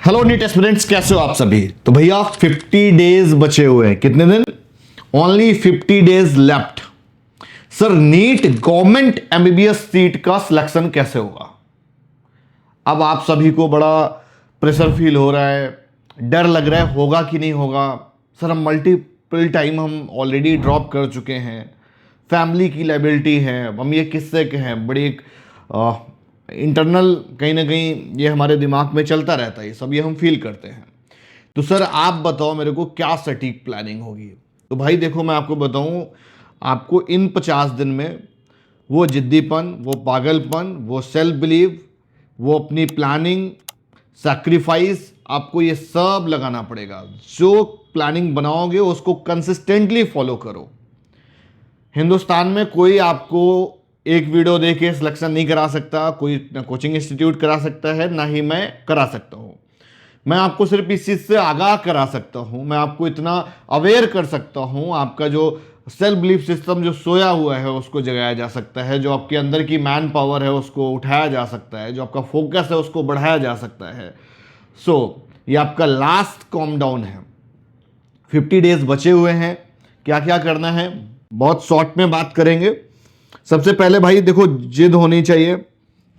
Hello NEET aspirants, कैसे हो आप सभी। तो भैया 50 डेज बचे हुए हैं। कितने दिन? Only 50 days left. Sir NEET government MBBS seat का सिलेक्शन कैसे होगा? अब आप सभी को बड़ा प्रेशर फील हो रहा है, डर लग रहा है होगा कि नहीं होगा। सर हम मल्टीपल टाइम हम ऑलरेडी ड्रॉप कर चुके हैं, फैमिली की लाइबिलिटी है, हम ये किससे कहें, बड़ी एक इंटरनल कहीं ना कहीं ये हमारे दिमाग में चलता रहता है, ये सब ये हम फील करते हैं। तो सर आप बताओ मेरे को क्या सटीक प्लानिंग होगी। तो भाई देखो मैं आपको बताऊं, आपको इन 50 दिन में वो जिद्दीपन, वो पागलपन, वो सेल्फ बिलीव, वो अपनी प्लानिंग, सैक्रिफाइस, आपको ये सब लगाना पड़ेगा। जो प्लानिंग बनाओगे उसको कंसिस्टेंटली फॉलो करो। हिंदुस्तान में कोई आपको एक वीडियो देख के सिलेक्शन नहीं करा सकता, कोई ना कोचिंग इंस्टीट्यूट करा सकता है, ना ही मैं करा सकता हूँ। मैं आपको सिर्फ इस चीज़ से आगाह करा सकता हूँ, मैं आपको इतना अवेयर कर सकता हूँ, आपका जो सेल्फ बिलीफ सिस्टम जो सोया हुआ है उसको जगाया जा सकता है, जो आपके अंदर की मैन पावर है उसको उठाया जा सकता है, जो आपका फोकस है उसको बढ़ाया जा सकता है। ये आपका लास्ट कॉम डाउन है। 50 डेज बचे हुए हैं, क्या क्या करना है बहुत शॉर्ट में बात करेंगे। सबसे पहले भाई देखो, जिद होनी चाहिए।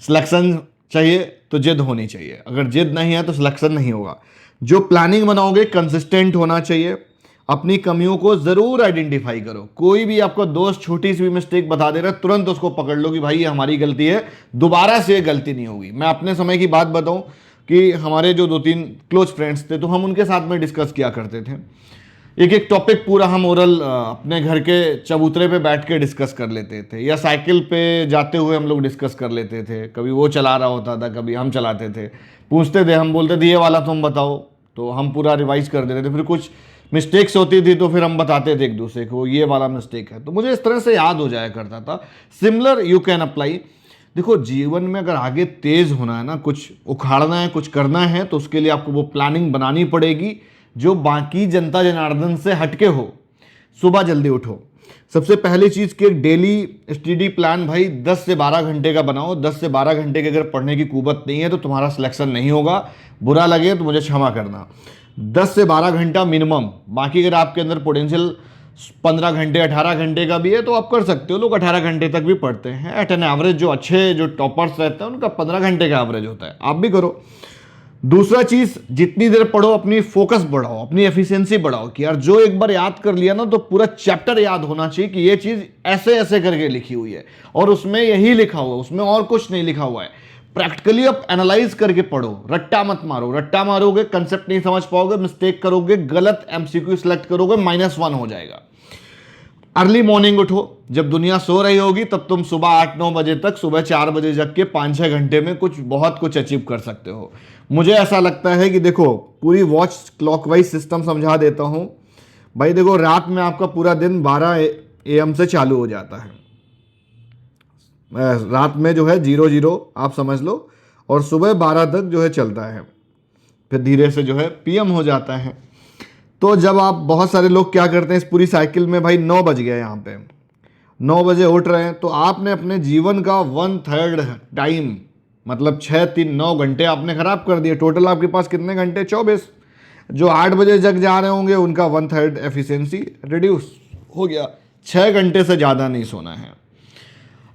सिलेक्शन चाहिए तो जिद होनी चाहिए, अगर जिद नहीं है तो सिलेक्शन नहीं होगा। जो प्लानिंग बनाओगे कंसिस्टेंट होना चाहिए। अपनी कमियों को जरूर आइडेंटिफाई करो। कोई भी आपका दोस्त छोटी सी भी मिस्टेक बता दे रहा है, तुरंत उसको पकड़ लो कि भाई ये हमारी गलती है, दोबारा से ये गलती नहीं होगी। मैं अपने समय की बात बताऊं कि हमारे जो 2-3 क्लोज फ्रेंड्स थे, तो हम उनके साथ में डिस्कस किया करते थे। एक एक टॉपिक पूरा हम ओरल अपने घर के चबूतरे पे बैठ के डिस्कस कर लेते थे, या साइकिल पे जाते हुए हम लोग डिस्कस कर लेते थे। कभी वो चला रहा होता था, कभी हम चलाते थे। पूछते थे, हम बोलते थे ये वाला तुम बताओ, तो हम पूरा रिवाइज कर देते थे। फिर कुछ मिस्टेक्स होती थी तो फिर हम बताते थे एक दूसरे को ये वाला मिस्टेक है, तो मुझे इस तरह से याद हो जाया करता था। Similar you can apply. देखो जीवन में अगर आगे तेज होना है ना, कुछ उखाड़ना है, कुछ करना है, तो उसके लिए आपको वो प्लानिंग बनानी पड़ेगी जो बाकी जनता जनार्दन से हटके हो। सुबह जल्दी उठो। सबसे पहली चीज़ कि एक डेली स्टडी प्लान भाई 10 से 12 घंटे का बनाओ। 10 से 12 घंटे की अगर पढ़ने की कुवत नहीं है तो तुम्हारा सिलेक्शन नहीं होगा। बुरा लगे तो मुझे क्षमा करना। 10 से 12 घंटा मिनिमम। बाकी अगर आपके अंदर पोटेंशियल 15 घंटे 18 घंटे का भी है तो आप कर सकते हो। लोग 18 घंटे तक भी पढ़ते हैं एट एन एवरेज। जो अच्छे जो टॉपर्स रहते हैं उनका 15 घंटे का एवरेज होता है। आप भी करो। दूसरा चीज, जितनी देर पढ़ो अपनी फोकस बढ़ाओ, अपनी एफिशिएंसी बढ़ाओ कि यार जो एक बार याद कर लिया ना तो पूरा चैप्टर याद होना चाहिए कि ये चीज ऐसे ऐसे करके लिखी हुई है और उसमें यही लिखा हुआ है, उसमें और कुछ नहीं लिखा हुआ है। प्रैक्टिकली आप एनालाइज करके पढ़ो, रट्टा मत मारो। रट्टा मारोगे कंसेप्ट नहीं समझ पाओगे, मिस्टेक करोगे, गलत एमसीक्यू सिलेक्ट करोगे, -1 हो जाएगा। अर्ली मॉर्निंग उठो। जब दुनिया सो रही होगी तब तुम सुबह 8-9 बजे तक, सुबह 4 बजे जग के 5-6 घंटे में बहुत कुछ अचीव कर सकते हो। मुझे ऐसा लगता है कि देखो, पूरी वॉच क्लॉकवाइज सिस्टम समझा देता हूं भाई। देखो रात में आपका पूरा दिन 12 AM से चालू हो जाता है। रात में जो है 00 आप समझ लो, और सुबह 12 तक जो है चलता है, फिर धीरे से जो है PM हो जाता है। तो जब आप, बहुत सारे लोग क्या करते हैं इस पूरी साइकिल में, भाई 9 बज गए, यहाँ पे 9 बजे उठ रहे हैं, तो आपने अपने जीवन का 1/3 टाइम, मतलब 6-3-9 घंटे आपने खराब कर दिए। टोटल आपके पास कितने घंटे? 24। जो 8 बजे जग जा रहे होंगे उनका 1/3 एफिशिएंसी रिड्यूस हो गया। 6 घंटे से ज़्यादा नहीं सोना है।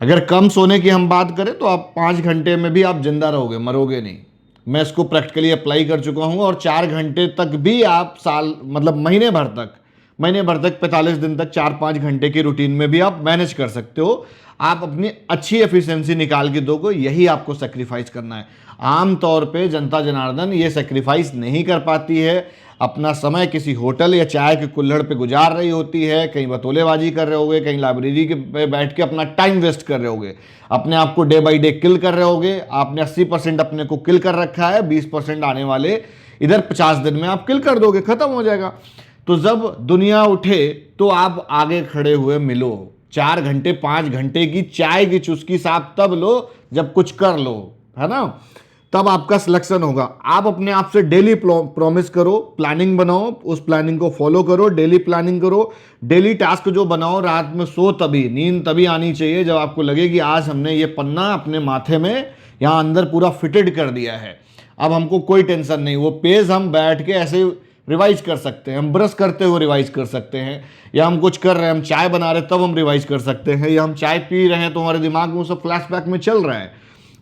अगर कम सोने की हम बात करें तो आप 5 घंटे में भी आप जिंदा रहोगे, मरोगे नहीं। मैं इसको प्रैक्टिकली अप्लाई कर चुका हूं, और 4 घंटे तक भी आप मतलब महीने भर तक 45 दिन तक 4-5 घंटे की रूटीन में भी आप मैनेज कर सकते हो। आप अपनी अच्छी एफिशिएंसी निकाल के दोगे, यही आपको सेक्रीफाइस करना है। आम तौर पे जनता जनार्दन ये सेक्रीफाइस नहीं कर पाती है। अपना समय किसी होटल या चाय के कुल्हड़ पे गुजार रही होती है, कहीं बतौलेबाजी कर रहे होगे, कहीं लाइब्रेरी के पे बैठ के अपना टाइम वेस्ट कर रहे होगे, अपने आप को डे बाई डे किल कर रहे होगे। आपने 80% अपने को किल कर रखा है, 20% आने वाले इधर 50 दिन में आप किल कर दोगे, खत्म हो जाएगा। तो जब दुनिया उठे तो आप आगे खड़े हुए मिलो। 4 घंटे 5 घंटे की चाय की चुस्की साहब तब लो जब कुछ कर लो, है ना, तब आपका सिलेक्शन होगा। आप अपने आप से डेली प्रॉमिस करो, प्लानिंग बनाओ, उस प्लानिंग को फॉलो करो, डेली प्लानिंग करो। डेली टास्क जो बनाओ, रात में सो तभी, नींद तभी आनी चाहिए जब आपको लगे कि आज हमने ये पन्ना अपने माथे में यहाँ अंदर पूरा फिटेड कर दिया है। अब हमको कोई टेंशन नहीं, वो पेज हम बैठ के ऐसे रिवाइज कर सकते हैं, हम ब्रश करते हुए रिवाइज कर सकते हैं, या हम कुछ कर रहे हैं, हम चाय बना रहे हैं तब हम रिवाइज कर सकते हैं, या हम चाय पी रहे हैं तो हमारे दिमाग में वो सब फ्लैशबैक में चल रहा है,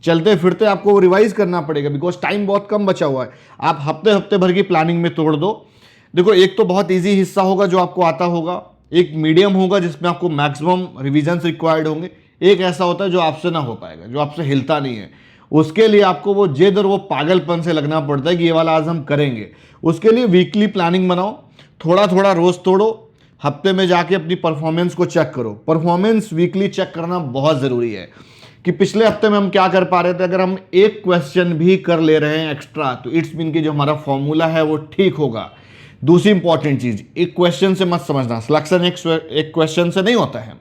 चलते फिरते आपको वो रिवाइज करना पड़ेगा, बिकॉज टाइम बहुत कम बचा हुआ है। आप हफ्ते हफ्ते भर की प्लानिंग में तोड़ दो। देखो, एक तो बहुत ईजी हिस्सा होगा जो आपको आता होगा, एक मीडियम होगा जिसमें आपको मैक्सिमम रिविजन रिक्वायर्ड होंगे, एक ऐसा होता है जो आपसे ना हो पाएगा, जो आपसे हिलता नहीं है। उसके लिए आपको वो जिद और वो पागलपन से लगना पड़ता है कि ये वाला आज हम करेंगे। उसके लिए वीकली प्लानिंग बनाओ, थोड़ा थोड़ा रोज तोड़ो, हफ्ते में जाके अपनी परफॉर्मेंस को चेक करो। परफॉर्मेंस वीकली चेक करना बहुत ज़रूरी है कि पिछले हफ्ते में हम क्या कर पा रहे थे। अगर हम एक क्वेश्चन भी कर ले रहे हैं एक्स्ट्रा तो इट्स मीन कि जो हमारा फॉर्मूला है वो ठीक होगा। दूसरी इंपॉर्टेंट चीज, एक क्वेश्चन से मत समझना, सिलेक्शन एक क्वेश्चन से नहीं होता है,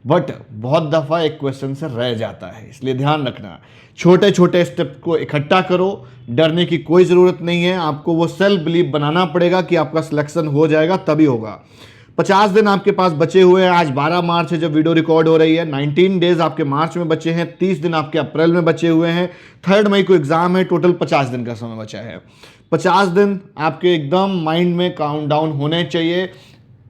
बट बहुत दफा एक क्वेश्चन से रह जाता है, इसलिए ध्यान रखना। छोटे छोटे स्टेप को इकट्ठा करो, डरने की कोई ज़रूरत नहीं है, आपको वो सेल्फ बिलीव बनाना पड़ेगा कि आपका सिलेक्शन हो जाएगा, तभी होगा। 50 दिन आपके पास बचे हुए हैं, आज 12 मार्च है जब वीडियो रिकॉर्ड हो रही है, 19 डेज आपके मार्च में बचे हैं, 30 दिन आपके अप्रैल में बचे हुए हैं, 3 मई को एग्जाम है, टोटल 50 दिन का समय बचा है। 50 दिन आपके एकदम माइंड में काउंट डाउन होने चाहिए।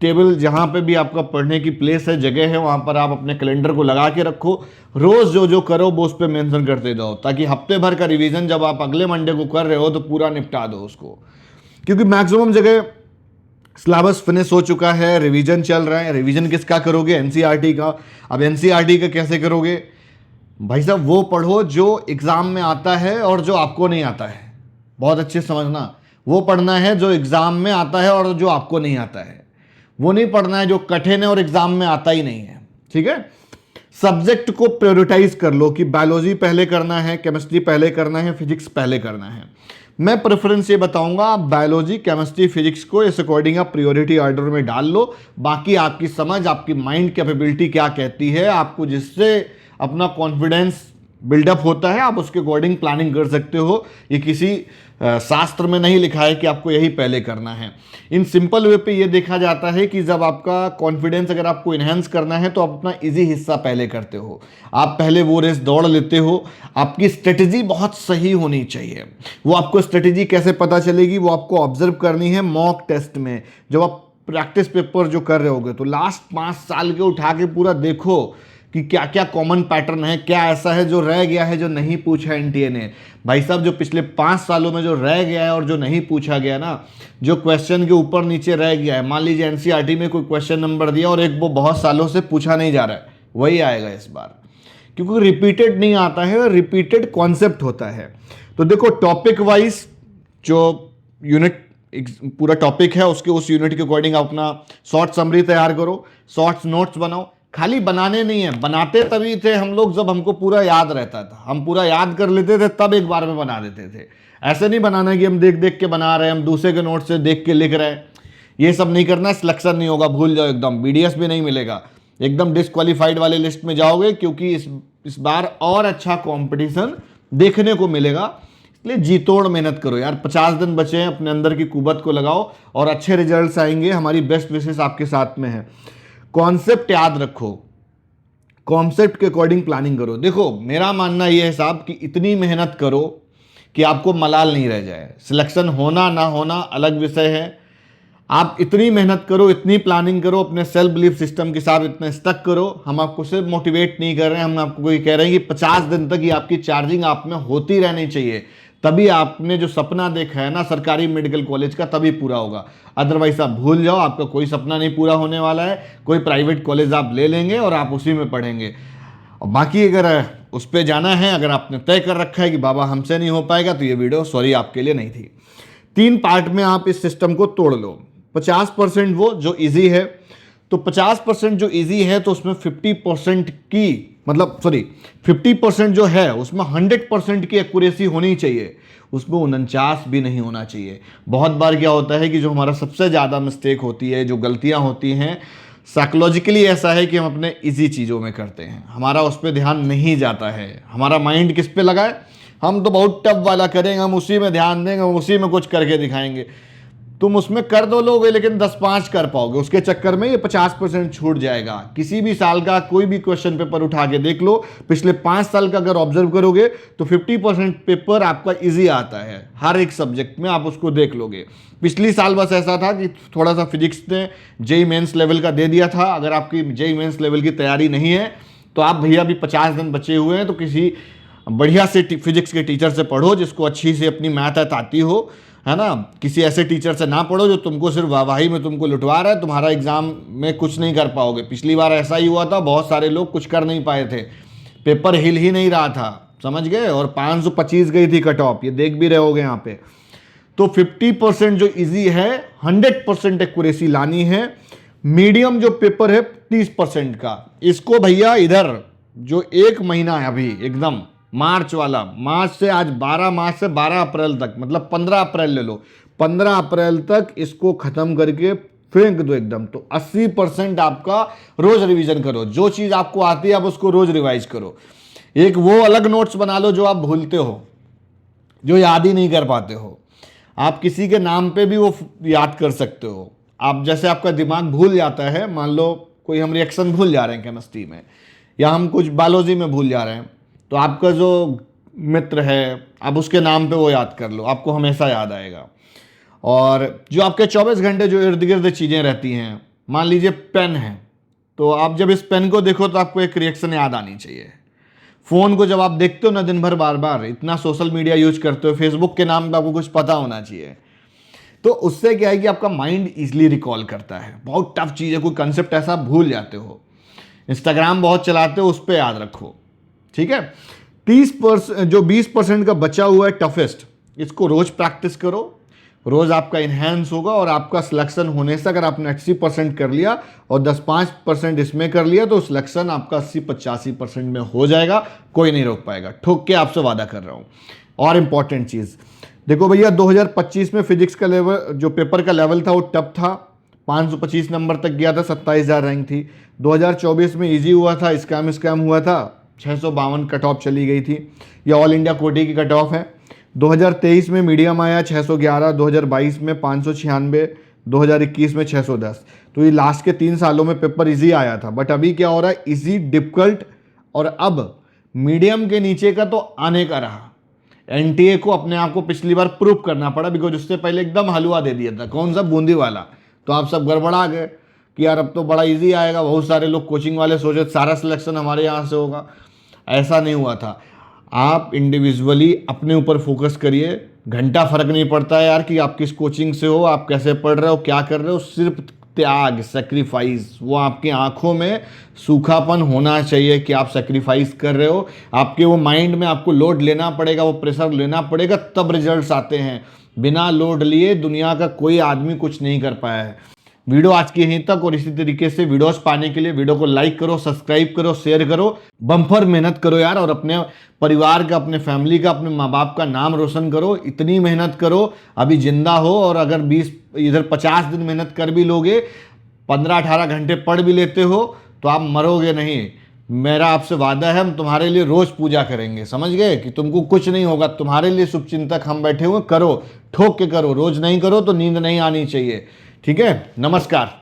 टेबल जहाँ पे भी आपका पढ़ने की प्लेस है, जगह है, वहाँ पर आप अपने कैलेंडर को लगा के रखो, रोज जो जो करो वो उस पर मेंशन करते जाओ, ताकि हफ्ते भर का रिवीजन जब आप अगले मंडे को कर रहे हो तो पूरा निपटा दो उसको। क्योंकि मैक्सिमम जगह सिलेबस फिनिश हो चुका है, रिवीजन चल रहा है। रिवीजन किसका करोगे? एनसीईआरटी का। अब एनसीईआरटी का कैसे करोगे भाई साहब? वो पढ़ो जो एग्जाम में आता है और जो आपको नहीं आता है, बहुत अच्छे समझना। वो पढ़ना है जो एग्जाम में आता है और जो आपको नहीं आता है, वो नहीं पढ़ना है जो कठिन है और एग्जाम में आता ही नहीं है। ठीक है, सब्जेक्ट को प्रायोरिटाइज कर लो कि बायोलॉजी पहले करना है, केमिस्ट्री पहले करना है, फिजिक्स पहले करना है। मैं प्रेफरेंस ये बताऊंगा, आप बायोलॉजी, केमिस्ट्री, फिजिक्स को इस अकॉर्डिंग आप प्रायोरिटी ऑर्डर में डाल लो। बाकी आपकी समझ, आपकी माइंड कैपेबिलिटी क्या कहती है, आपको जिससे अपना कॉन्फिडेंस बिल्डअप होता है, आप उसके अकॉर्डिंग प्लानिंग कर सकते हो। ये किसी शास्त्र में नहीं लिखा है कि आपको यही पहले करना है। इन सिंपल वे पे ये देखा जाता है कि जब आपका कॉन्फिडेंस अगर आपको इन्हेंस करना है तो आप अपना इजी हिस्सा पहले करते हो, आप पहले वो रेस दौड़ लेते हो। आपकी स्ट्रेटजी बहुत सही होनी चाहिए। वो आपको स्ट्रेटजी कैसे पता चलेगी? वो आपको ऑब्जर्व करनी है मॉक टेस्ट में। जब आप प्रैक्टिस पेपर जो कर रहे होगे तो लास्ट 5 साल के उठा के पूरा देखो कि क्या क्या कॉमन पैटर्न है, क्या ऐसा है जो रह गया है, जो नहीं पूछा एनटीए ने। भाई साहब, जो पिछले 5 सालों में जो रह गया है और जो नहीं पूछा गया ना, जो क्वेश्चन के ऊपर नीचे रह गया है, मान लीजिए एनसीईआरटी में कोई क्वेश्चन नंबर दिया और एक वो बहुत सालों से पूछा नहीं जा रहा है, वही आएगा इस बार, क्योंकि रिपीटेड नहीं आता है, रिपीटेड कॉन्सेप्ट होता है। तो देखो, टॉपिक वाइज जो यूनिट पूरा टॉपिक है उसके उस यूनिट के अकॉर्डिंग आप अपना शॉर्ट समरी तैयार करो, शॉर्ट्स नोट्स बनाओ। खाली बनाने नहीं है, बनाते तभी थे हम लोग जब हमको पूरा याद रहता था, हम पूरा याद कर लेते थे तब एक बार में बना देते थे। ऐसे नहीं बनाना है कि हम देख देख के बना रहे हैं, हम दूसरे के नोट से देख के लिख रहे हैं, ये सब नहीं करना है। सिलेक्शन नहीं होगा, भूल जाओ एकदम, बीडीएस भी नहीं मिलेगा, एकदम डिस्क्वालीफाइड वाले लिस्ट में जाओगे, क्योंकि इस बार और अच्छा कॉम्पिटिशन देखने को मिलेगा। इसलिए जी तोड़ मेहनत करो यार, 50 दिन बचे हैं, अपने अंदर की कुवत को लगाओ और अच्छे रिजल्ट्स आएंगे। हमारी बेस्ट विशेष आपके साथ में है। कॉन्सेप्ट याद रखो, कॉन्सेप्ट के अकॉर्डिंग प्लानिंग करो। देखो, मेरा मानना यह है साहब कि इतनी मेहनत करो कि आपको मलाल नहीं रह जाए। सिलेक्शन होना ना होना अलग विषय है, आप इतनी मेहनत करो, इतनी प्लानिंग करो, अपने सेल्फ बिलीफ सिस्टम के साथ इतने स्टक करो। हम आपको सिर्फ मोटिवेट नहीं कर रहे हैं, हम आपको ये कह रहे हैं कि 50 दिन तक ये आपकी चार्जिंग आप में होती रहनी चाहिए, तभी आपने जो सपना देखा है ना सरकारी मेडिकल कॉलेज का, तभी पूरा होगा। अदरवाइज आप भूल जाओ, आपका कोई सपना नहीं पूरा होने वाला है। कोई प्राइवेट कॉलेज आप ले लेंगे और आप उसी में पढ़ेंगे। और बाकी अगर उस पर जाना है, अगर आपने तय कर रखा है कि बाबा हमसे नहीं हो पाएगा, तो ये वीडियो सॉरी आपके लिए नहीं थी। 3 पार्ट में आप इस सिस्टम को तोड़ लो। 50% वो जो इजी है, तो 50% जो इजी है तो उसमें 50% की मतलब 50% जो है उसमें 100% की एक्यूरेसी होनी चाहिए, उसमें 49 भी नहीं होना चाहिए। बहुत बार क्या होता है कि जो हमारा सबसे ज़्यादा मिस्टेक होती है, जो गलतियां होती हैं, साइकोलॉजिकली ऐसा है कि हम अपने इजी चीज़ों में करते हैं, हमारा उस पर ध्यान नहीं जाता है। हमारा माइंड किस पे लगा है? हम तो बहुत टफ वाला करेंगे, हम उसी में ध्यान देंगे, हम उसी में कुछ करके दिखाएंगे। तुम उसमें कर दो लोगे लेकिन 10-5 कर पाओगे, उसके चक्कर में ये 50% छूट जाएगा। किसी भी साल का कोई भी क्वेश्चन पेपर उठा के देख लो, पिछले 5 साल का अगर ऑब्जर्व करोगे तो 50% पेपर आपका इजी आता है हर एक सब्जेक्ट में, आप उसको देख लोगे। पिछली साल बस ऐसा था कि थोड़ा सा फिजिक्स ने जेई मेंस लेवल का दे दिया था। अगर आपकी जेई मेंस लेवल की तैयारी नहीं है तो आप भैया अभी 50 दिन बचे हुए हैं, तो किसी बढ़िया से फिजिक्स के टीचर से पढ़ो जिसको अच्छी से अपनी मैथ आती हो, है ना। किसी ऐसे टीचर से ना पढ़ो जो तुमको सिर्फ वाहवाही में तुमको लुटवा रहा है, तुम्हारा एग्जाम में कुछ नहीं कर पाओगे। पिछली बार ऐसा ही हुआ था, बहुत सारे लोग कुछ कर नहीं पाए थे, पेपर हिल ही नहीं रहा था, समझ गए, और 525 गई थी कट ऑफ, ये देख भी रहे होगे यहाँ पे। तो 50% जो इजी है, 100% एक्यूरेसी लानी है। मीडियम जो पेपर है 30% का, इसको भैया इधर जो 1 महीना है अभी एकदम मार्च वाला, मार्च से आज 12 मार्च से 12 अप्रैल तक, मतलब 15 अप्रैल ले लो, 15 अप्रैल तक इसको खत्म करके फेंक दो एकदम। तो 80% आपका रोज रिवीजन करो, जो चीज आपको आती है आप उसको रोज रिवाइज करो। एक वो अलग नोट्स बना लो जो आप भूलते हो, जो याद ही नहीं कर पाते हो, आप किसी के नाम पे भी वो याद कर सकते हो। आप जैसे आपका दिमाग भूल जाता है, मान लो कोई हम रिएक्शन भूल जा रहे हैं केमिस्ट्री में, या हम कुछ बायोलॉजी में भूल जा रहे हैं, तो आपका जो मित्र है आप उसके नाम पे वो याद कर लो, आपको हमेशा याद आएगा। और जो आपके 24 घंटे जो इर्द गिर्द चीज़ें रहती हैं, मान लीजिए पेन है, तो आप जब इस पेन को देखो तो आपको एक रिएक्शन याद आनी चाहिए। फ़ोन को जब आप देखते हो ना दिन भर बार बार, इतना सोशल मीडिया यूज करते हो, फेसबुक के नाम पे आपको कुछ पता होना चाहिए। तो उससे क्या है कि आपका माइंड इजीली रिकॉल करता है। बहुत टफ चीज़ है, कोई कंसेप्ट ऐसा भूल जाते हो, इंस्टाग्राम बहुत चलाते हो, उस पर याद रखो, ठीक है। 30% जो 20% का बचा हुआ है टफेस्ट, इसको रोज प्रैक्टिस करो, रोज आपका इन्हेंस होगा और आपका सिलेक्शन होने से, अगर आपने 80% कर लिया और 10-5% इसमें कर लिया तो सिलेक्शन आपका 80-85% में हो जाएगा, कोई नहीं रोक पाएगा, ठोक के आपसे वादा कर रहा हूं। और इंपॉर्टेंट चीज देखो भैया, 2025 में फिजिक्स का लेवल, जो पेपर का लेवल था वो टफ था, 525 नंबर तक गया था, 27,000 रैंक थी। 2024 में इजी हुआ था, स्कैम हुआ था, 652 कट ऑफ चली गई थी, ये ऑल इंडिया कोटी की कट ऑफ है। 2023 में मीडियम आया 611, 2022 में 596, 2021 में 610। तो ये लास्ट के 3 सालों में पेपर इजी आया था। बट अभी क्या हो रहा है, इजी, डिफिकल्ट और अब मीडियम के नीचे का तो आने का रहा। एनटीए को अपने आप को पिछली बार प्रूव करना पड़ा, बिकॉज उससे पहले एकदम हलवा दे दिया था, कौन सा, बूंदी वाला। तो आप सब गड़बड़ा गए कि यार अब तो बड़ा इजी आएगा, बहुत सारे लोग कोचिंग वाले सोचे सारा सिलेक्शन हमारे यहाँ से होगा, ऐसा नहीं हुआ था। आप इंडिविजुअली अपने ऊपर फोकस करिए, घंटा फर्क नहीं पड़ता है यार कि आप किस कोचिंग से हो, आप कैसे पढ़ रहे हो, क्या कर रहे हो, सिर्फ त्याग, सेक्रीफाइस, वो आपकी आंखों में सूखापन होना चाहिए कि आप सेक्रीफाइस कर रहे हो। आपके वो माइंड में आपको लोड लेना पड़ेगा, वो प्रेशर लेना पड़ेगा, तब रिजल्ट्स आते हैं। बिना लोड लिए दुनिया का कोई आदमी कुछ नहीं कर पाया है। वीडियो आज की यहीं तक, और इसी तरीके से वीडियोस पाने के लिए वीडियो को लाइक करो, सब्सक्राइब करो, शेयर करो, बम्पर मेहनत करो यार, और अपने परिवार का, अपने फैमिली का, अपने माँ बाप का नाम रोशन करो। इतनी मेहनत करो, अभी जिंदा हो, और अगर 50 दिन मेहनत कर भी लोगे, 15-18 घंटे पढ़ भी लेते हो, तो आप मरोगे नहीं। मेरा आपसे वादा है, हम तुम्हारे लिए रोज पूजा करेंगे, समझ गए, कि तुमको कुछ नहीं होगा, तुम्हारे लिए शुभचिंतक हम बैठे हुए, करो, ठोक के करो, रोज नहीं करो तो नींद नहीं आनी चाहिए, ठीक है। नमस्कार।